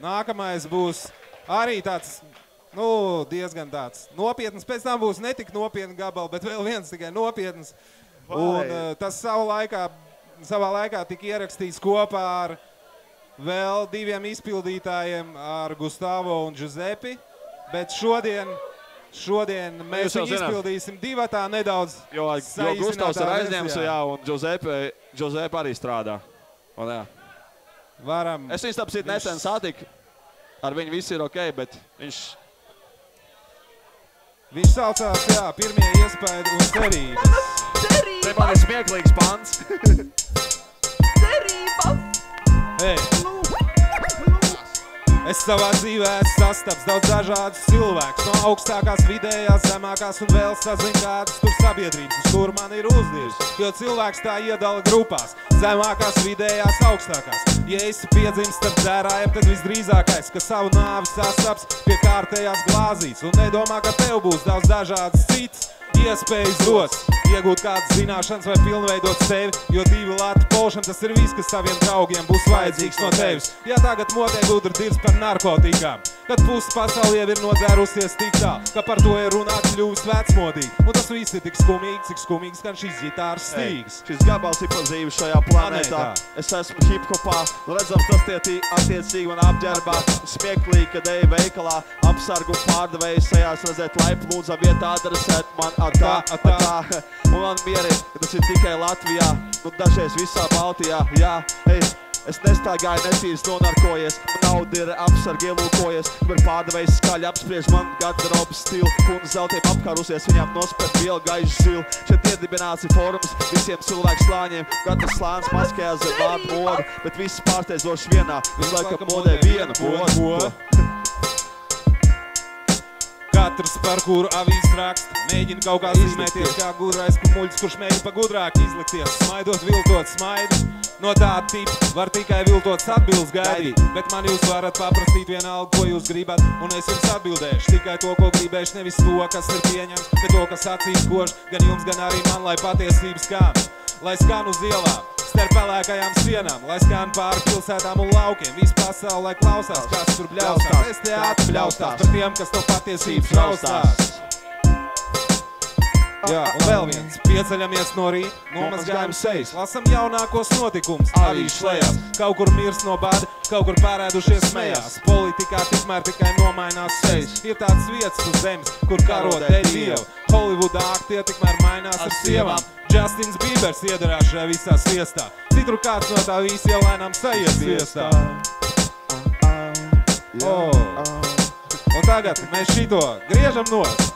Nākamais būs arī tāds, diezgan tāds nopietns. Pēc tam būs netik nopietni gabali, bet vēl viens tikai nopietns. Un tas savā laikā tika ierakstīts kopā ar vēl diviem izpildītājiem, ar Gustavo un Giuseppe. Bet šodien mēs viņu izpildīsim divatā nedaudz saīsinātā Jo Gustavs ir aizņēmis, un Giuseppe arī strādā. Es viņus tāpēc nesen satiku. Ar viņu viss ir ok, bet viņš saucās, pirmie iespēja un cerības. Te man ir smieklīgs pants. Cerības! Es savā dzīvē esmu sastaps daudz dažādus cilvēkus, no augstākās, vidējās, zemākās un vēl sazinu kādas tur sabiedrības, uz kur man ir uzdirs. Jo cilvēks tā iedala grupās, zemākās, vidējās, augstākās. Ja esi piedzimis starp dzērājiem, tad visdrīzākais, ka savu nāvi sastaps pie kārtējās glāzītes un nedomā, ka tev būs daudz dažādas citas iespējas dos, iegūt kādas zināšanas vai pilnveidot sevi, jo divi lati polšana, tas ir viss, kas saviem draugiem būs vajadzīgs no tevis. Ja tagad modē gudri dirz par narkotikām, kad pusi pasauli jau ir nodzērusies tik tā, ka par to ir runāt kļuvis vecmodīgi. Un tas viss ir tik skumīgi, cik skumīgs gan šis ģitāras stīgs. Šis gabals ir pazīves šajā planētā. Es esmu hip-hopā, redzam, tas attiecīgi man apģērbā. Smieklīgi, kad eju veikalā, apsargu pārdevējus sejās redzēt laipu lūdzā vietā adresēt man atā. Un man mieri, ka tas ir tikai Latvijā, dažreiz visā Baltijā, Es nestaigāju, netīrs nonarkojies, man nauda ir apsargi ielūkojies, kur pārdevējs skaļi apspriež man garderobas stilu, kundze zeltiem apkarusies, viņām nospēt vielu gaišu zilu. Šeit iedibināts ir forums visiem cilvēku slāņiem, katrs slāns maskējās ar vārdu modu, bet viss pārsteidzoši vienā, visu laikam modē vienu modu. Katrs, par kuru avīzes raksta, mēģina kaut kā zīmēties kā gudrais kumuļs, kurš mēģina pa gudrāk izlikties, smaidot, viltot smaidu. No tāda tipa var tikai viltots atbildes gaidīt, bet man jūs varat paprastīt vienalga, ko jūs gribat, un es jums atbildēšu tikai to, ko gribēšu, nevis to, kas ir pieņems, bet to, kas acīs kož, gan jums, gan arī man, lai patiesības skan, lai skan uz ielām, starp pelēkajām sienām, lai skan pāri pilsētām un laukiem, visu pasauli, lai klausās, kas tur bļaustās, es te atbļaustās par tiem, kas to patiesības raustās. Jā, un vēl viens. Pieceļamies no rīt, nomazgājam sejas, lasam jaunākos notikumus, avīžu šlejās. Kaut kur mirst no bada, kaut kur pārēdušies smējās. Politikā tikmēr tikai nomainās sejas. Ir tāds vietas uz zemes, kur karo dēļ dievu. Hollywoodā aktie tikmēr mainās ar sievām. Justins Biebers iedarās šajā visā sviestā. Citur kāds no tā visi jau lēnām sajiet sviestā. Un tagad mēs šito griežam nost.